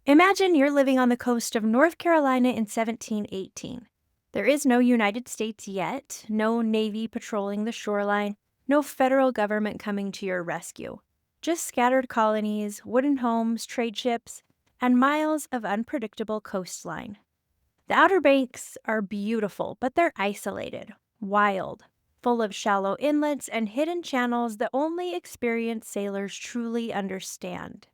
Imagine you're living on the coast of North Carolina in 1718. There is no United States yet, no Navy patrolling the shoreline, no federal government coming to your rescue. Just scattered colonies, wooden homes, trade ships, and miles of unpredictable coastline. The Outer Banks are beautiful, but they're isolated, wild, full of shallow inlets and hidden channels that only experienced sailors truly understand.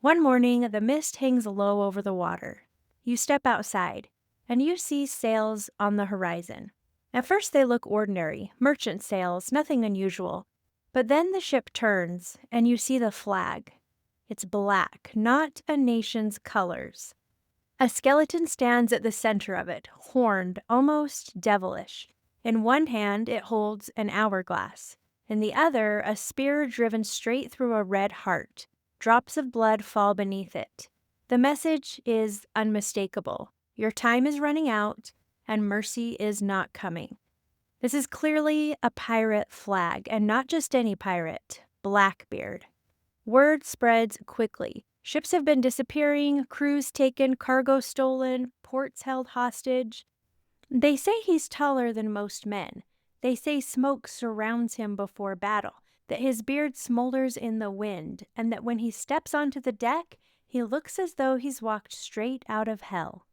One morning, the mist hangs low over the water. You step outside, and you see sails on the horizon. At first, they look ordinary, merchant sails, nothing unusual. But then the ship turns, and you see the flag. It's black, not a nation's colors. A skeleton stands at the center of it, horned, almost devilish. In one hand, it holds an hourglass. In the other, a spear driven straight through a red heart. Drops of blood fall beneath it. The message is unmistakable. Your time is running out, and mercy is not coming. This is clearly a pirate flag, and not just any pirate, Blackbeard. Word spreads quickly. Ships have been disappearing, crews taken, cargo stolen, ports held hostage. They say he's taller than most men. They say smoke surrounds him before battle, that his beard smolders in the wind, and that when he steps onto the deck, he looks as though he's walked straight out of hell.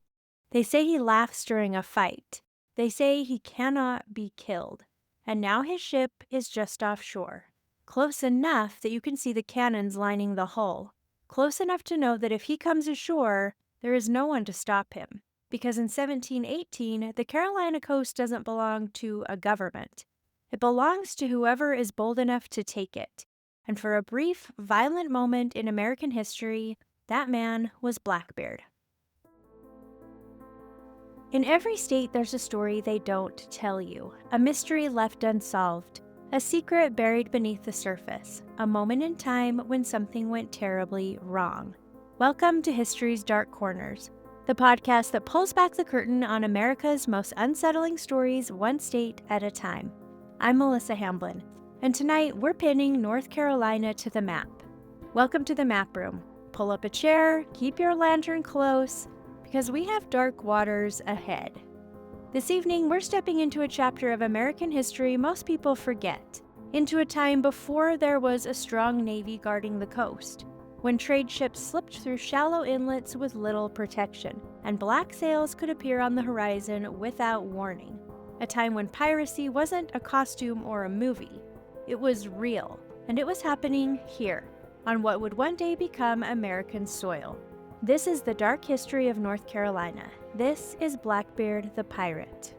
They say he laughs during a fight. They say he cannot be killed. And now his ship is just offshore, close enough that you can see the cannons lining the hull, close enough to know that if he comes ashore, there is no one to stop him. Because in 1718, the Carolina coast doesn't belong to a government. It belongs to whoever is bold enough to take it. And for a brief, violent moment in American history, that man was Blackbeard. In every state, there's a story they don't tell you, a mystery left unsolved, a secret buried beneath the surface, a moment in time when something went terribly wrong. Welcome to History's Dark Corners, the podcast that pulls back the curtain on America's most unsettling stories, one state at a time. I'm Melissa Hamblin, and tonight we're pinning North Carolina to the map. Welcome to the map room. Pull up a chair, keep your lantern close, because we have dark waters ahead. This evening, we're stepping into a chapter of American history most people forget, into a time before there was a strong navy guarding the coast, when trade ships slipped through shallow inlets with little protection, and black sails could appear on the horizon without warning. A time when piracy wasn't a costume or a movie. It was real, and it was happening here, on what would one day become American soil. This is the dark history of North Carolina. This is Blackbeard the Pirate.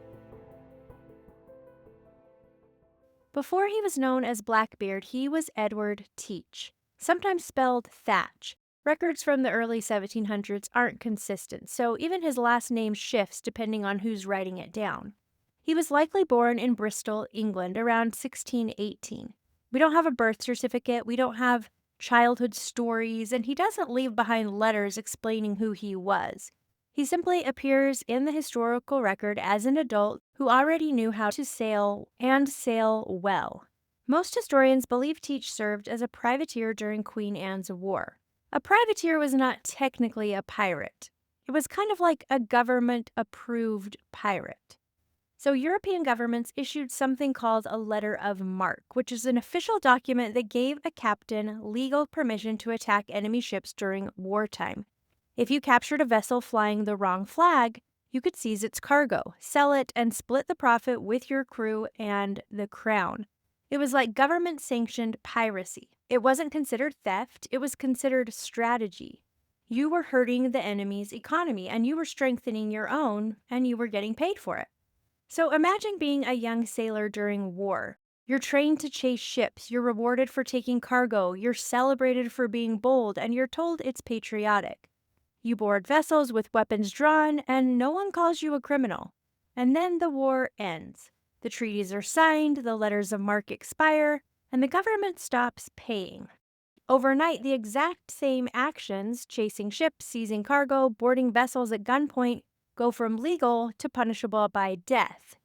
Before he was known as Blackbeard, he was Edward Teach, sometimes spelled Thatch. Records from the early 1700s aren't consistent, so even his last name shifts depending on who's writing it down. He was likely born in Bristol, England, around 1618. We don't have a birth certificate, we don't have childhood stories, and he doesn't leave behind letters explaining who he was. He simply appears in the historical record as an adult who already knew how to sail and sail well. Most historians believe Teach served as a privateer during Queen Anne's War. A privateer was not technically a pirate. It was kind of like a government-approved pirate. So European governments issued something called a letter of marque, which is an official document that gave a captain legal permission to attack enemy ships during wartime. If you captured a vessel flying the wrong flag, you could seize its cargo, sell it, and split the profit with your crew and the crown. It was like government-sanctioned piracy. It wasn't considered theft, it was considered strategy. You were hurting the enemy's economy, and you were strengthening your own, and you were getting paid for it. So imagine being a young sailor during war. You're trained to chase ships, you're rewarded for taking cargo, you're celebrated for being bold, and you're told it's patriotic. You board vessels with weapons drawn, and no one calls you a criminal. And then the war ends. The treaties are signed, the letters of marque expire, and the government stops paying. Overnight, the exact same actions, chasing ships, seizing cargo, boarding vessels at gunpoint, go from legal to punishable by death.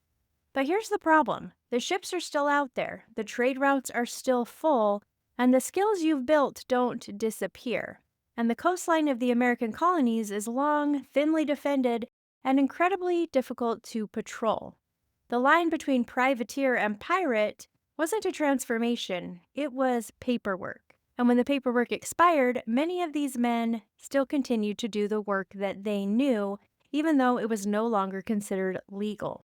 But here's the problem. The ships are still out there, the trade routes are still full, and the skills you've built don't disappear. and the coastline of the American colonies is long, thinly defended, and incredibly difficult to patrol. The line between privateer and pirate wasn't a transformation, it was paperwork. And when the paperwork expired, many of these men still continued to do the work that they knew, even though it was no longer considered legal.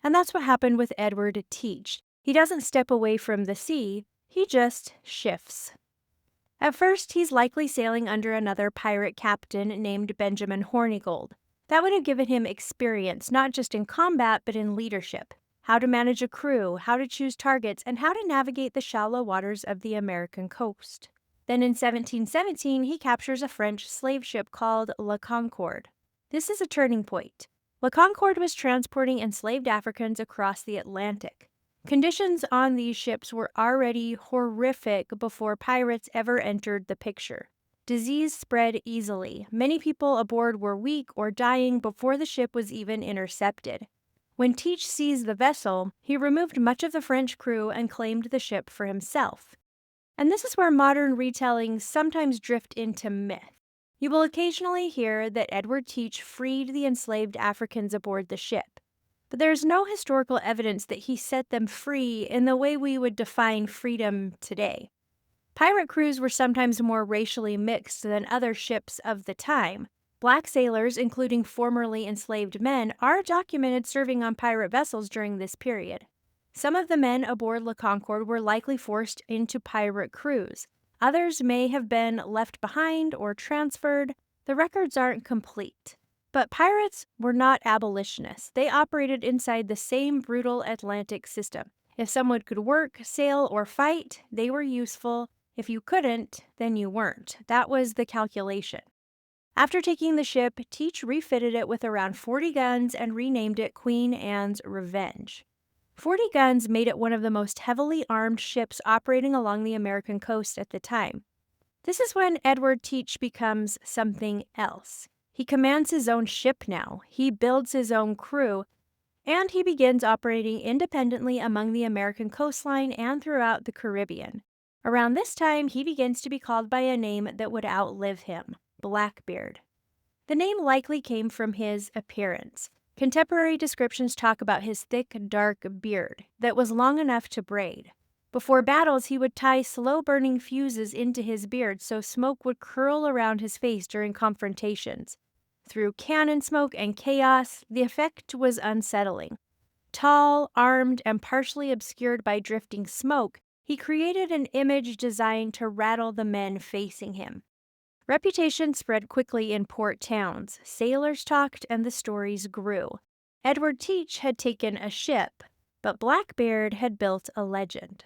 And that's what happened with Edward Teach. He doesn't step away from the sea, he just shifts. At first, he's likely sailing under another pirate captain named Benjamin Hornigold. That would have given him experience not just in combat but in leadership, how to manage a crew, how to choose targets, and how to navigate the shallow waters of the American coast. Then in 1717, he captures a French slave ship called La Concorde. This is a turning point. La Concorde was transporting enslaved Africans across the Atlantic. Conditions on these ships were already horrific before pirates ever entered the picture. Disease spread easily. Many people aboard were weak or dying before the ship was even intercepted. When Teach seized the vessel, he removed much of the French crew and claimed the ship for himself. And this is where modern retellings sometimes drift into myth. You will occasionally hear that Edward Teach freed the enslaved Africans aboard the ship, but there is no historical evidence that he set them free in the way we would define freedom today. Pirate crews were sometimes more racially mixed than other ships of the time. Black sailors, including formerly enslaved men, are documented serving on pirate vessels during this period. Some of the men aboard La Concorde were likely forced into pirate crews. Others may have been left behind or transferred. The records aren't complete. But pirates were not abolitionists. They operated inside the same brutal Atlantic system. If someone could work, sail, or fight, they were useful. If you couldn't, then you weren't. That was the calculation. After taking the ship, Teach refitted it with around 40 guns and renamed it Queen Anne's Revenge. 40 guns made it one of the most heavily armed ships operating along the American coast at the time. This is when Edward Teach becomes something else. He commands his own ship now, he builds his own crew, and he begins operating independently among the American coastline and throughout the Caribbean. Around this time, he begins to be called by a name that would outlive him, Blackbeard. The name likely came from his appearance. Contemporary descriptions talk about his thick, dark beard that was long enough to braid. Before battles, he would tie slow-burning fuses into his beard so smoke would curl around his face during confrontations. Through cannon smoke and chaos, the effect was unsettling. Tall, armed, and partially obscured by drifting smoke, he created an image designed to rattle the men facing him. Reputation spread quickly in port towns. Sailors talked and the stories grew. Edward Teach had taken a ship, but Blackbeard had built a legend.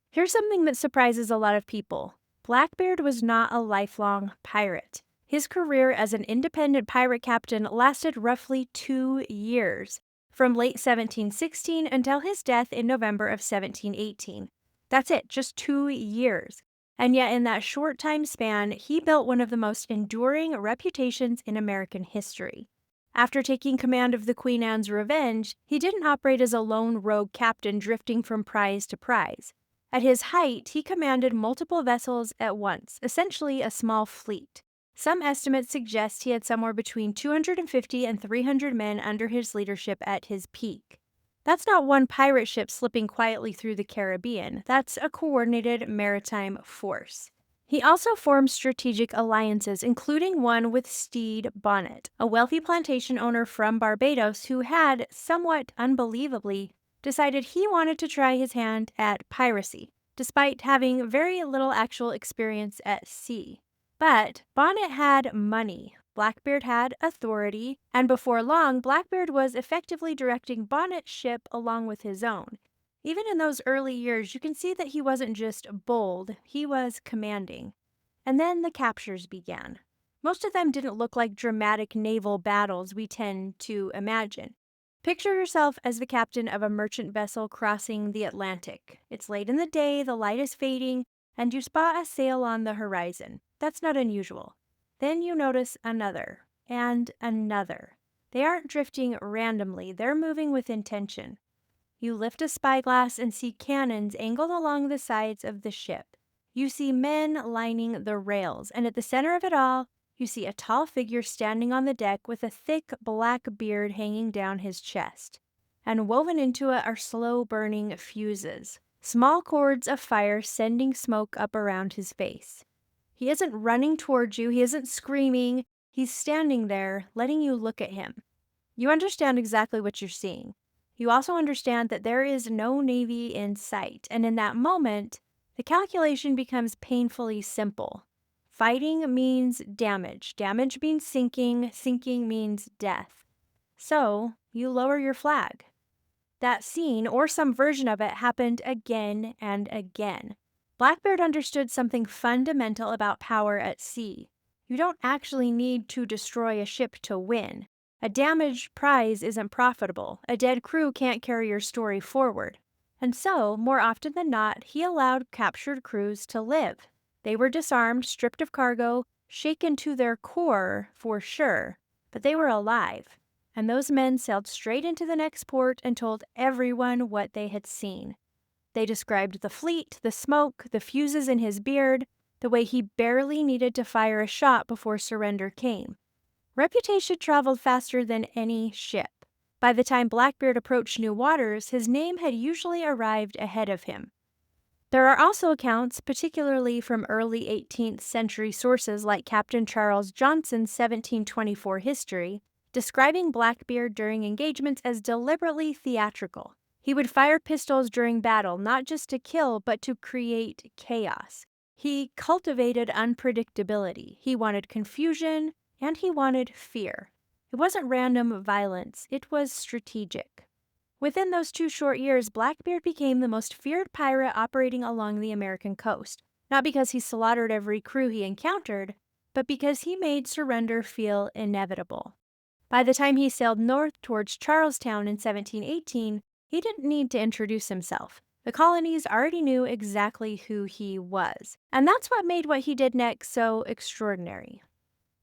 Here's something that surprises a lot of people. Blackbeard was not a lifelong pirate. His career as an independent pirate captain lasted roughly 2 years, from late 1716 until his death in November of 1718. That's it, just 2 years. And yet in that short time span, he built one of the most enduring reputations in American history. After taking command of the Queen Anne's Revenge, he didn't operate as a lone rogue captain drifting from prize to prize. At his height, he commanded multiple vessels at once, essentially a small fleet. Some estimates suggest he had somewhere between 250 and 300 men under his leadership at his peak. That's not one pirate ship slipping quietly through the Caribbean. That's a coordinated maritime force. He also formed strategic alliances, including one with Stede Bonnet, a wealthy plantation owner from Barbados who had, somewhat unbelievably, decided he wanted to try his hand at piracy, despite having very little actual experience at sea. But Bonnet had money. Blackbeard had authority, and before long, Blackbeard was effectively directing Bonnet's ship along with his own. Even in those early years, you can see that he wasn't just bold, he was commanding. And then the captures began. Most of them didn't look like dramatic naval battles we tend to imagine. Picture yourself as the captain of a merchant vessel crossing the Atlantic. It's late in the day, the light is fading, and you spot a sail on the horizon. That's not unusual. Then you notice another, and another. They aren't drifting randomly, they're moving with intention. You lift a spyglass and see cannons angled along the sides of the ship. You see men lining the rails, and at the center of it all, you see a tall figure standing on the deck with a thick black beard hanging down his chest. And woven into it are slow-burning fuses, small cords of fire sending smoke up around his face. He isn't running towards you, he isn't screaming, he's standing there, letting you look at him. You understand exactly what you're seeing. You also understand that there is no Navy in sight, and in that moment, the calculation becomes painfully simple. Fighting means damage. Damage means sinking. Sinking means death. So, you lower your flag. That scene, or some version of it, happened again and again. Blackbeard understood something fundamental about power at sea. You don't actually need to destroy a ship to win. A damaged prize isn't profitable. A dead crew can't carry your story forward. And so, more often than not, he allowed captured crews to live. They were disarmed, stripped of cargo, shaken to their core, for sure, but they were alive. And those men sailed straight into the next port and told everyone what they had seen. They described the fleet, the smoke, the fuses in his beard, the way he barely needed to fire a shot before surrender came. Reputation traveled faster than any ship. By the time Blackbeard approached new waters, his name had usually arrived ahead of him. There are also accounts, particularly from early 18th century sources like Captain Charles Johnson's 1724 history, describing Blackbeard during engagements as deliberately theatrical. He would fire pistols during battle, not just to kill, but to create chaos. He cultivated unpredictability. He wanted confusion, and he wanted fear. It wasn't random violence, it was strategic. Within those 2 short years, Blackbeard became the most feared pirate operating along the American coast, not because he slaughtered every crew he encountered, but because he made surrender feel inevitable. By the time he sailed north towards Charlestown in 1718, he didn't need to introduce himself. The colonies already knew exactly who he was, and that's what made what he did next so extraordinary.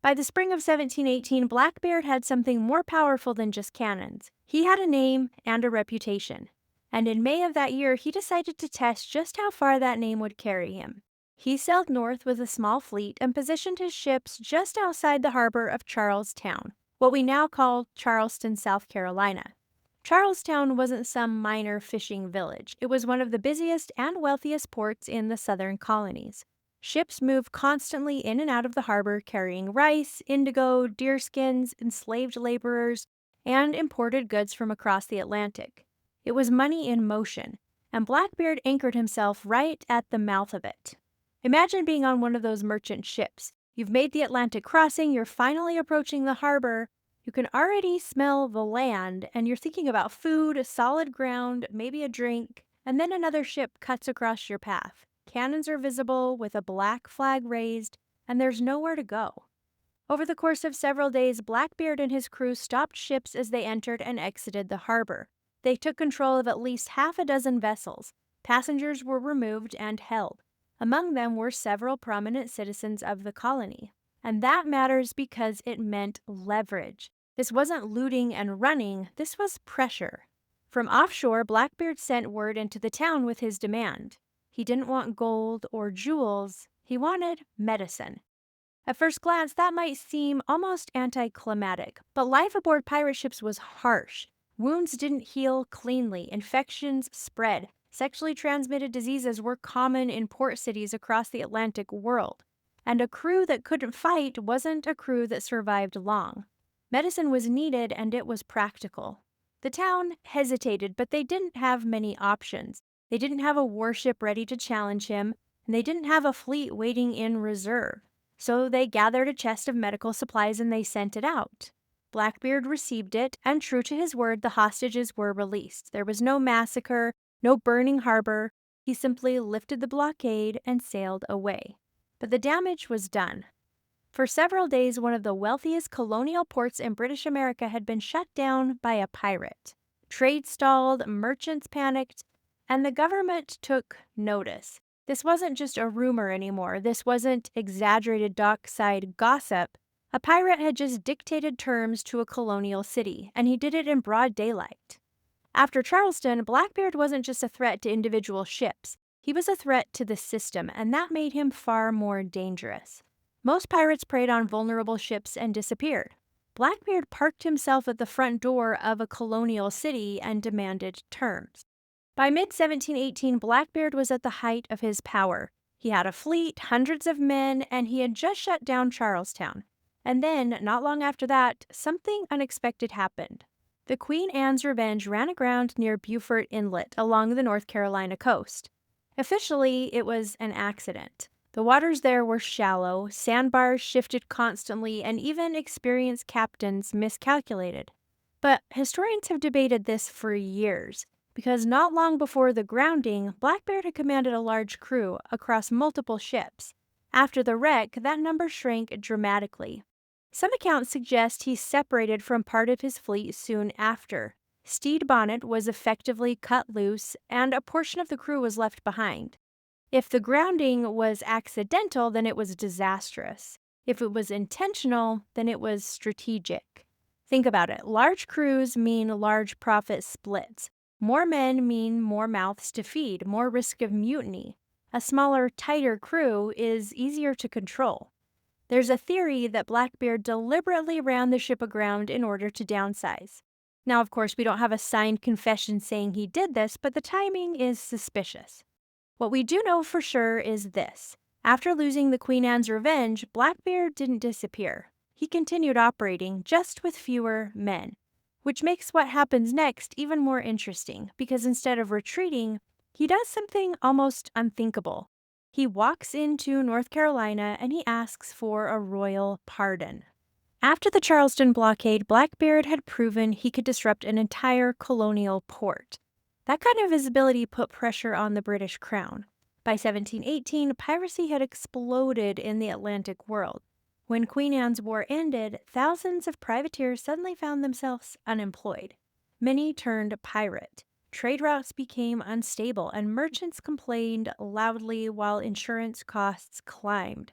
By the spring of 1718, Blackbeard had something more powerful than just cannons. He had a name and a reputation. And in May of that year, he decided to test just how far that name would carry him. He sailed north with a small fleet and positioned his ships just outside the harbor of Charlestown, what we now call Charleston, South Carolina. Charlestown wasn't some minor fishing village. It was one of the busiest and wealthiest ports in the southern colonies. Ships moved constantly in and out of the harbor carrying rice, indigo, deerskins, enslaved laborers, and imported goods from across the Atlantic. It was money in motion, and Blackbeard anchored himself right at the mouth of it. Imagine being on one of those merchant ships. You've made the Atlantic crossing, you're finally approaching the harbor, you can already smell the land, and you're thinking about food, solid ground, maybe a drink, and then another ship cuts across your path. Cannons are visible with a black flag raised, and there's nowhere to go. Over the course of several days, Blackbeard and his crew stopped ships as they entered and exited the harbor. They took control of at least half a dozen vessels. Passengers were removed and held. Among them were several prominent citizens of the colony. And that matters because it meant leverage. This wasn't looting and running, this was pressure. From offshore, Blackbeard sent word into the town with his demand. He didn't want gold or jewels, he wanted medicine. At first glance, that might seem almost anticlimactic, but life aboard pirate ships was harsh. Wounds didn't heal cleanly, infections spread, sexually transmitted diseases were common in port cities across the Atlantic world, and a crew that couldn't fight wasn't a crew that survived long. Medicine was needed, and it was practical. The town hesitated, but they didn't have many options. They didn't have a warship ready to challenge him, and they didn't have a fleet waiting in reserve. So they gathered a chest of medical supplies and they sent it out. Blackbeard received it, and true to his word, the hostages were released. There was no massacre, no burning harbor. He simply lifted the blockade and sailed away. But the damage was done. For several days, one of the wealthiest colonial ports in British America had been shut down by a pirate. Trade stalled, merchants panicked, and the government took notice. This wasn't just a rumor anymore. This wasn't exaggerated dockside gossip. A pirate had just dictated terms to a colonial city, and he did it in broad daylight. After Charleston, Blackbeard wasn't just a threat to individual ships. He was a threat to the system, and that made him far more dangerous. Most pirates preyed on vulnerable ships and disappeared. Blackbeard parked himself at the front door of a colonial city and demanded terms. By mid-1718, Blackbeard was at the height of his power. He had a fleet, hundreds of men, and he had just shut down Charlestown. And then, not long after that, something unexpected happened. The Queen Anne's Revenge ran aground near Beaufort Inlet along the North Carolina coast. Officially, it was an accident. The waters there were shallow, sandbars shifted constantly, and even experienced captains miscalculated. But historians have debated this for years, because not long before the grounding, Blackbeard had commanded a large crew across multiple ships. After the wreck, that number shrank dramatically. Some accounts suggest he separated from part of his fleet soon after. Stede Bonnet was effectively cut loose, and a portion of the crew was left behind. If the grounding was accidental, then it was disastrous. If it was intentional, then it was strategic. Think about it. Large crews mean large profit splits. More men mean more mouths to feed, more risk of mutiny. A smaller, tighter crew is easier to control. There's a theory that Blackbeard deliberately ran the ship aground in order to downsize. Now, of course, we don't have a signed confession saying he did this, but the timing is suspicious. What we do know for sure is this. After losing the Queen Anne's Revenge, Blackbeard didn't disappear. He continued operating, just with fewer men. Which makes what happens next even more interesting, because instead of retreating, he does something almost unthinkable. He walks into North Carolina and he asks for a royal pardon. After the Charleston blockade, Blackbeard had proven he could disrupt an entire colonial port. That kind of visibility put pressure on the British crown. By 1718, piracy had exploded in the Atlantic world. When Queen Anne's War ended, thousands of privateers suddenly found themselves unemployed. Many turned pirate. Trade routes became unstable, and merchants complained loudly while insurance costs climbed.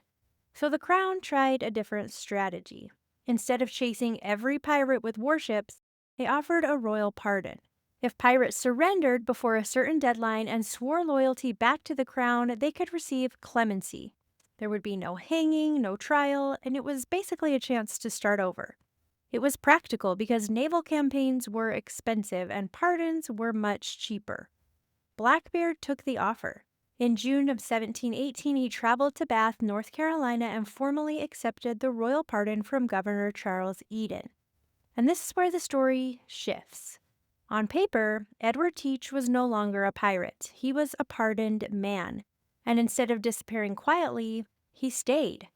So the crown tried a different strategy. Instead of chasing every pirate with warships, they offered a royal pardon. If pirates surrendered before a certain deadline and swore loyalty back to the crown, they could receive clemency. There would be no hanging, no trial, and it was basically a chance to start over. It was practical because naval campaigns were expensive and pardons were much cheaper. Blackbeard took the offer. In June of 1718, he traveled to Bath, North Carolina, and formally accepted the royal pardon from Governor Charles Eden. And this is where the story shifts. On paper, Edward Teach was no longer a pirate. He was a pardoned man. And instead of disappearing quietly, he stayed.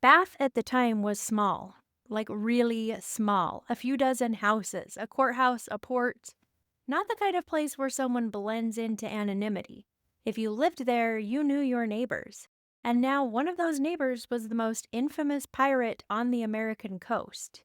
Bath at the time was small, like really small. A few dozen houses, a courthouse, a port. Not the kind of place where someone blends into anonymity. If you lived there, you knew your neighbors. And now one of those neighbors was the most infamous pirate on the American coast.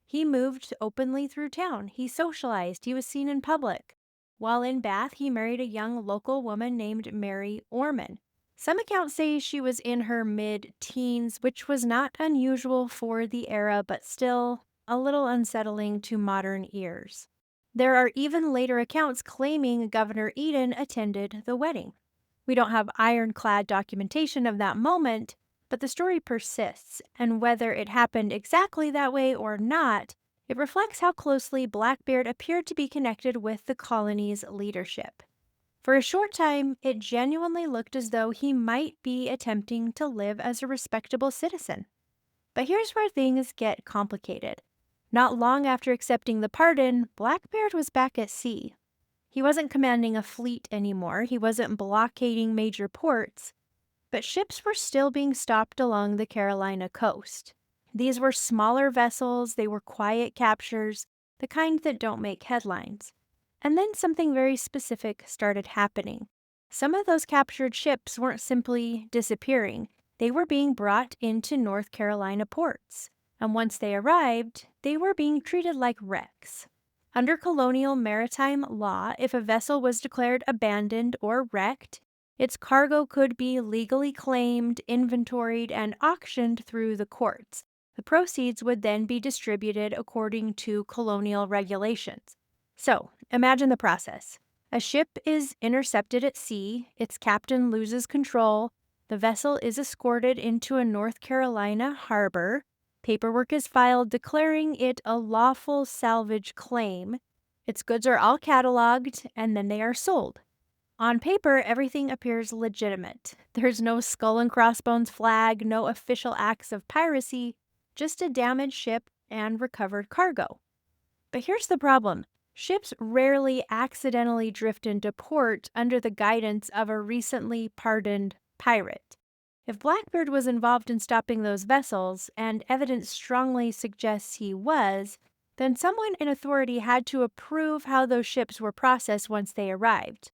He moved openly through town. He socialized. He was seen in public. While in Bath, he married a young local woman named Mary Orman. Some accounts say she was in her mid-teens, which was not unusual for the era, but still a little unsettling to modern ears. There are even later accounts claiming Governor Eden attended the wedding. We don't have ironclad documentation of that moment, but the story persists, and whether it happened exactly that way or not, it reflects how closely Blackbeard appeared to be connected with the colony's leadership. For a short time, it genuinely looked as though he might be attempting to live as a respectable citizen. But here's where things get complicated. Not long after accepting the pardon, Blackbeard was back at sea. He wasn't commanding a fleet anymore, he wasn't blockading major ports, but ships were still being stopped along the Carolina coast. These were smaller vessels, they were quiet captures, the kind that don't make headlines. And then something very specific started happening. Some of those captured ships weren't simply disappearing, they were being brought into North Carolina ports. And once they arrived, they were being treated like wrecks. Under colonial maritime law, if a vessel was declared abandoned or wrecked, its cargo could be legally claimed, inventoried, and auctioned through the courts. The proceeds would then be distributed according to colonial regulations. So, imagine the process. A ship is intercepted at sea, its captain loses control, the vessel is escorted into a North Carolina harbor, paperwork is filed declaring it a lawful salvage claim, its goods are all cataloged, and then they are sold. On paper, everything appears legitimate. There's no skull and crossbones flag, no official acts of piracy, just a damaged ship and recovered cargo. But here's the problem. Ships rarely accidentally drift into port under the guidance of a recently pardoned pirate. If Blackbeard was involved in stopping those vessels, and evidence strongly suggests he was, then someone in authority had to approve how those ships were processed once they arrived.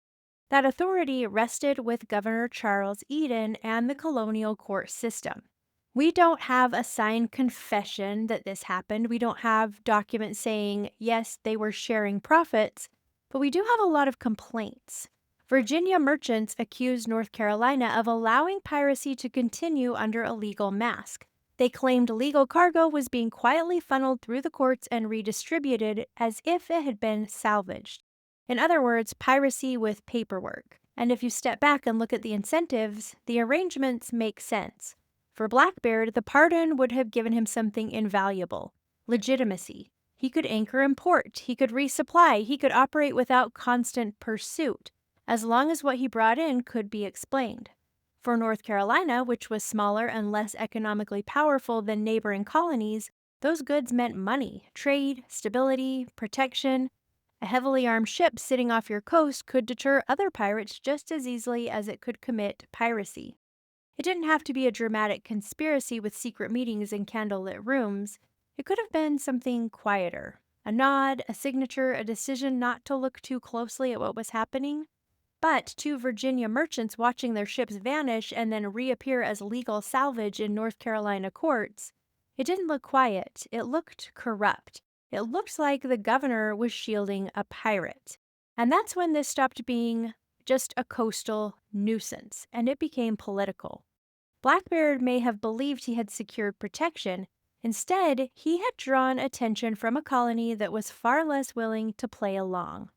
That authority rested with Governor Charles Eden and the colonial court system. We don't have a signed confession that this happened. We don't have documents saying, yes, they were sharing profits, but we do have a lot of complaints. Virginia merchants accused North Carolina of allowing piracy to continue under a legal mask. They claimed illegal cargo was being quietly funneled through the courts and redistributed as if it had been salvaged. In other words, piracy with paperwork. And if you step back and look at the incentives, the arrangements make sense. For Blackbeard, the pardon would have given him something invaluable: legitimacy. He could anchor in port, he could resupply, he could operate without constant pursuit, as long as what he brought in could be explained. For North Carolina, which was smaller and less economically powerful than neighboring colonies, those goods meant money, trade, stability, protection. A heavily armed ship sitting off your coast could deter other pirates just as easily as it could commit piracy. It didn't have to be a dramatic conspiracy with secret meetings in candlelit rooms. It could have been something quieter. A nod, a signature, a decision not to look too closely at what was happening. But to Virginia merchants watching their ships vanish and then reappear as legal salvage in North Carolina courts, it didn't look quiet. It looked corrupt. It looked like the governor was shielding a pirate. And that's when this stopped being just a coastal nuisance, and it became political. Blackbeard may have believed he had secured protection. Instead, he had drawn attention from a colony that was far less willing to play along.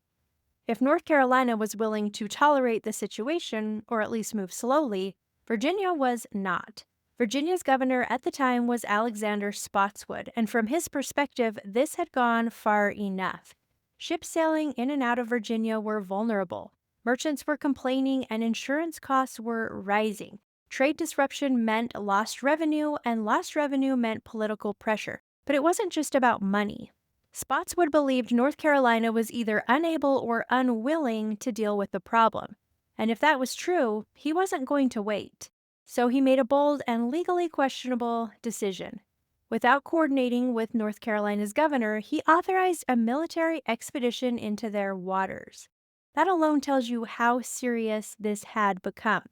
If North Carolina was willing to tolerate the situation, or at least move slowly, Virginia was not. Virginia's governor at the time was Alexander Spotswood, and from his perspective, this had gone far enough. Ships sailing in and out of Virginia were vulnerable. Merchants were complaining, and insurance costs were rising. Trade disruption meant lost revenue, and lost revenue meant political pressure. But it wasn't just about money. Spotswood believed North Carolina was either unable or unwilling to deal with the problem. And if that was true, he wasn't going to wait. So he made a bold and legally questionable decision. Without coordinating with North Carolina's governor, he authorized a military expedition into their waters. That alone tells you how serious this had become.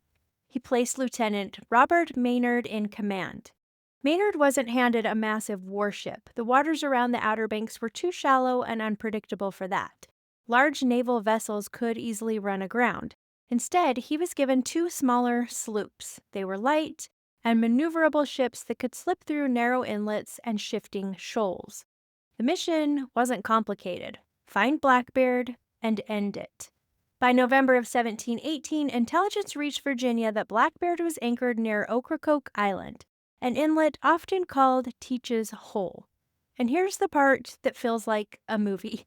He placed Lieutenant Robert Maynard in command. Maynard wasn't handed a massive warship. The waters around the Outer Banks were too shallow and unpredictable for that. Large naval vessels could easily run aground. Instead, he was given 2 smaller sloops. They were light and maneuverable ships that could slip through narrow inlets and shifting shoals. The mission wasn't complicated. Find Blackbeard and end it. By November of 1718, intelligence reached Virginia that Blackbeard was anchored near Ocracoke Island, an inlet often called Teach's Hole. And here's the part that feels like a movie.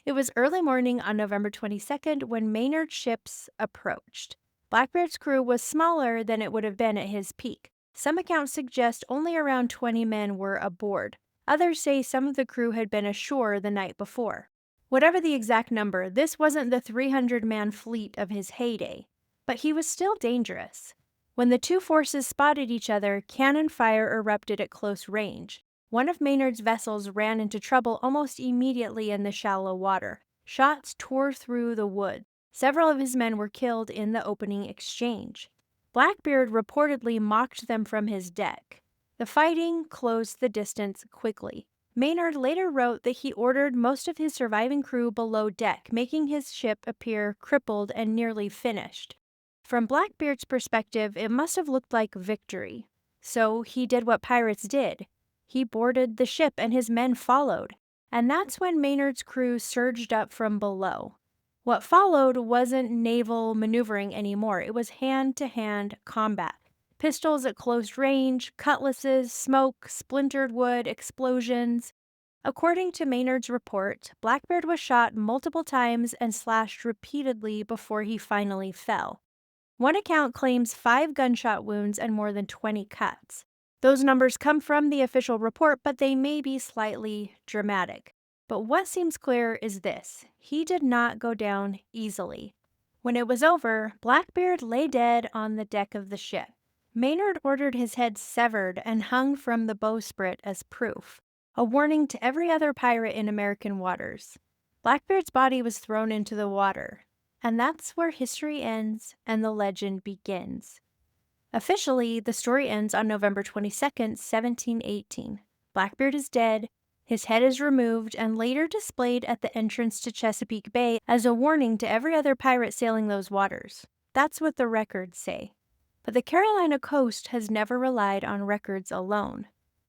It was early morning on November 22nd when Maynard's ships approached. Blackbeard's crew was smaller than it would have been at his peak. Some accounts suggest only around 20 men were aboard. Others say some of the crew had been ashore the night before. Whatever the exact number, this wasn't the 300-man fleet of his heyday. But he was still dangerous. When the 2 forces spotted each other, cannon fire erupted at close range. One of Maynard's vessels ran into trouble almost immediately in the shallow water. Shots tore through the wood. Several of his men were killed in the opening exchange. Blackbeard reportedly mocked them from his deck. The fighting closed the distance quickly. Maynard later wrote that he ordered most of his surviving crew below deck, making his ship appear crippled and nearly finished. From Blackbeard's perspective, it must have looked like victory. So he did what pirates did. He boarded the ship and his men followed. And that's when Maynard's crew surged up from below. What followed wasn't naval maneuvering anymore, it was hand to hand combat. Pistols at close range, cutlasses, smoke, splintered wood, explosions. According to Maynard's report, Blackbeard was shot multiple times and slashed repeatedly before he finally fell. One account claims 5 gunshot wounds and more than 20 cuts. Those numbers come from the official report, but they may be slightly dramatic. But what seems clear is this: he did not go down easily. When it was over, Blackbeard lay dead on the deck of the ship. Maynard ordered his head severed and hung from the bowsprit as proof, a warning to every other pirate in American waters. Blackbeard's body was thrown into the water, and that's where history ends and the legend begins. Officially, the story ends on November 22nd, 1718. Blackbeard is dead, his head is removed and later displayed at the entrance to Chesapeake Bay as a warning to every other pirate sailing those waters. That's what the records say. But the Carolina coast has never relied on records alone.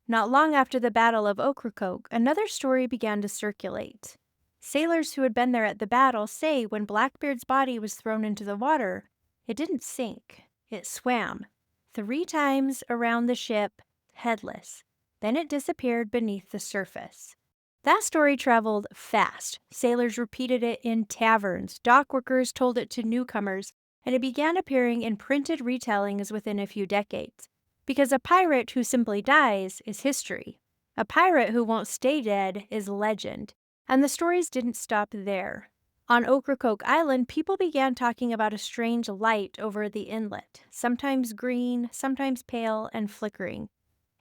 Not long after the Battle of Ocracoke, another story began to circulate. Sailors who had been there at the battle say when Blackbeard's body was thrown into the water, it didn't sink, it swam 3 times around the ship, headless. Then it disappeared beneath the surface. That story traveled fast. Sailors repeated it in taverns, dock workers told it to newcomers, and it began appearing in printed retellings within a few decades. Because a pirate who simply dies is history. A pirate who won't stay dead is legend. And the stories didn't stop there. On Ocracoke Island, people began talking about a strange light over the inlet, sometimes green, sometimes pale and flickering.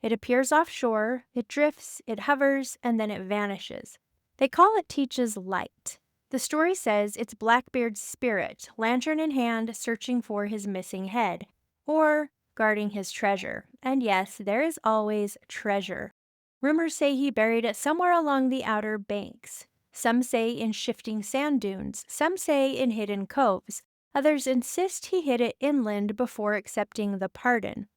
It appears offshore, it drifts, it hovers, and then it vanishes. They call it Teach's Light. The story says it's Blackbeard's spirit, lantern in hand, searching for his missing head, or guarding his treasure. And yes, there is always treasure. Rumors say he buried it somewhere along the Outer Banks. Some say in shifting sand dunes, some say in hidden coves. Others insist he hid it inland before accepting the pardon.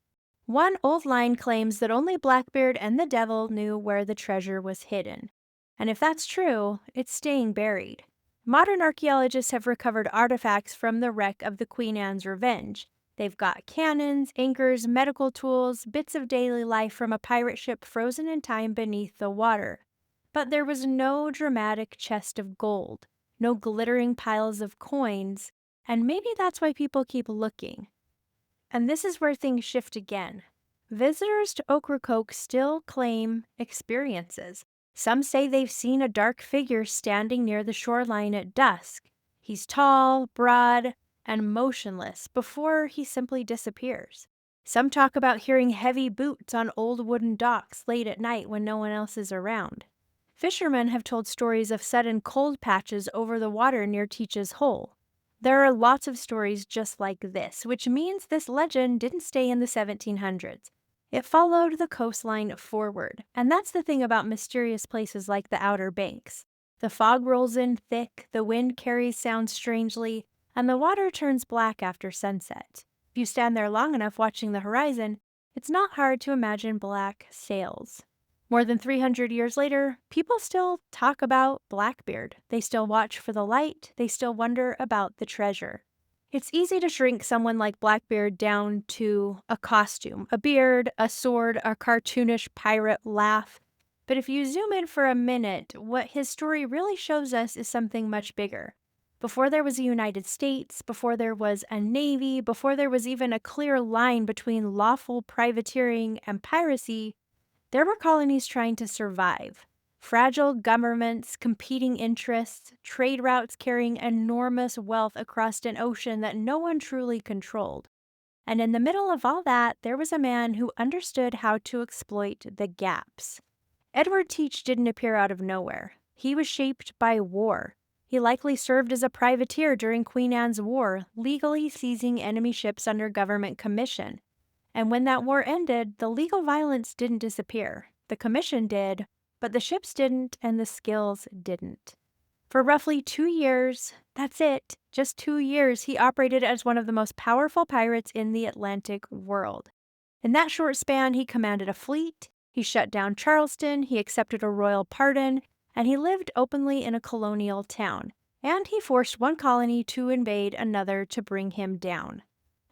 One old line claims that only Blackbeard and the devil knew where the treasure was hidden. And if that's true, it's staying buried. Modern archaeologists have recovered artifacts from the wreck of the Queen Anne's Revenge. They've got cannons, anchors, medical tools, bits of daily life from a pirate ship frozen in time beneath the water. But there was no dramatic chest of gold, no glittering piles of coins, and maybe that's why people keep looking. And this is where things shift again. Visitors to Ocracoke still claim experiences. Some say they've seen a dark figure standing near the shoreline at dusk. He's tall, broad, and motionless before he simply disappears. Some talk about hearing heavy boots on old wooden docks late at night when no one else is around. Fishermen have told stories of sudden cold patches over the water near Teach's Hole. There are lots of stories just like this, which means this legend didn't stay in the 1700s. It followed the coastline forward, and that's the thing about mysterious places like the Outer Banks. The fog rolls in thick, the wind carries sound strangely, and the water turns black after sunset. If you stand there long enough watching the horizon, it's not hard to imagine black sails. More than 300 years later, people still talk about Blackbeard. They still watch for the light. They still wonder about the treasure. It's easy to shrink someone like Blackbeard down to a costume, a beard, a sword, a cartoonish pirate laugh. But if you zoom in for a minute, what his story really shows us is something much bigger. Before there was a United States, before there was a Navy, before there was even a clear line between lawful privateering and piracy, there were colonies trying to survive. Fragile governments, competing interests, trade routes carrying enormous wealth across an ocean that no one truly controlled. And in the middle of all that, there was a man who understood how to exploit the gaps. Edward Teach didn't appear out of nowhere. He was shaped by war. He likely served as a privateer during Queen Anne's War, legally seizing enemy ships under government commission. And when that war ended, the legal violence didn't disappear. The commission did, but the ships didn't and the skills didn't. For roughly 2 years, that's it, just 2 years, he operated as one of the most powerful pirates in the Atlantic world. In that short span, he commanded a fleet, he shut down Charleston, he accepted a royal pardon, and he lived openly in a colonial town. and he forced one colony to invade another to bring him down.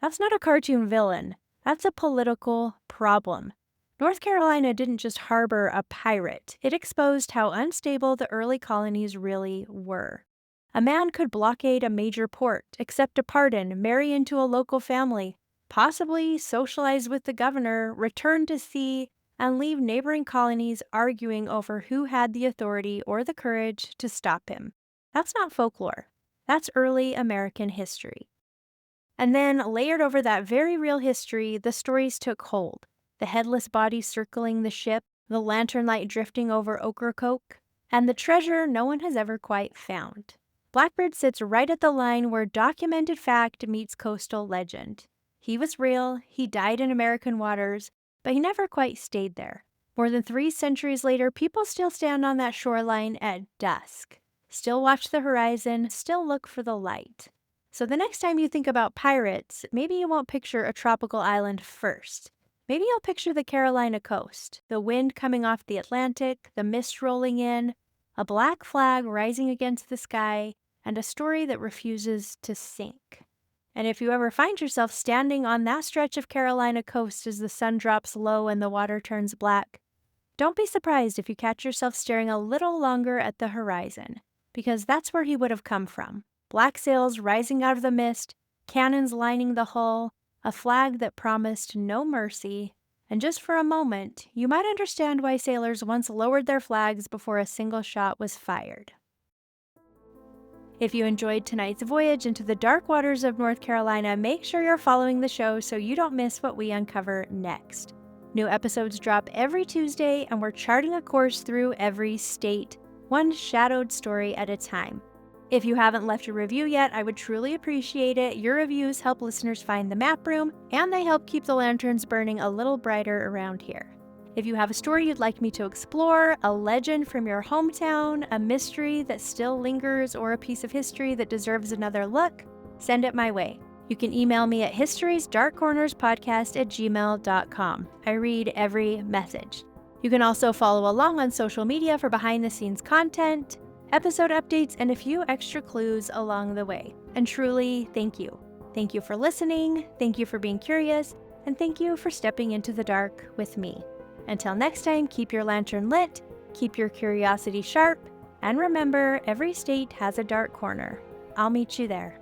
That's not a cartoon villain, that's a political problem. North Carolina didn't just harbor a pirate, it exposed how unstable the early colonies really were. A man could blockade a major port, accept a pardon, marry into a local family, possibly socialize with the governor, return to sea, and leave neighboring colonies arguing over who had the authority or the courage to stop him. That's not folklore. That's early American history. And then, layered over that very real history, the stories took hold. The headless body circling the ship, the lantern light drifting over Ocracoke, and the treasure no one has ever quite found. Blackbeard sits right at the line where documented fact meets coastal legend. He was real, he died in American waters, but he never quite stayed there. More than 3 centuries later, people still stand on that shoreline at dusk, still watch the horizon, still look for the light. So the next time you think about pirates, maybe you won't picture a tropical island first. Maybe you'll picture the Carolina coast, the wind coming off the Atlantic, the mist rolling in, a black flag rising against the sky, and a story that refuses to sink. And if you ever find yourself standing on that stretch of Carolina coast as the sun drops low and the water turns black, don't be surprised if you catch yourself staring a little longer at the horizon, because that's where he would have come from. Black sails rising out of the mist, cannons lining the hull, a flag that promised no mercy, and just for a moment, you might understand why sailors once lowered their flags before a single shot was fired. If you enjoyed tonight's voyage into the dark waters of North Carolina, make sure you're following the show so you don't miss what we uncover next. New episodes drop every Tuesday, and we're charting a course through every state, one shadowed story at a time. If you haven't left a review yet, I would truly appreciate it. Your reviews help listeners find the map room, and they help keep the lanterns burning a little brighter around here. If you have a story you'd like me to explore, a legend from your hometown, a mystery that still lingers, or a piece of history that deserves another look, send it my way. You can email me at historiesdarkcornerspodcast@gmail.com. I read every message. You can also follow along on social media for behind-the-scenes content, episode updates, and a few extra clues along the way. And truly, thank you. Thank you for listening, thank you for being curious, and thank you for stepping into the dark with me. Until next time, keep your lantern lit, keep your curiosity sharp, and remember, every state has a dark corner. I'll meet you there.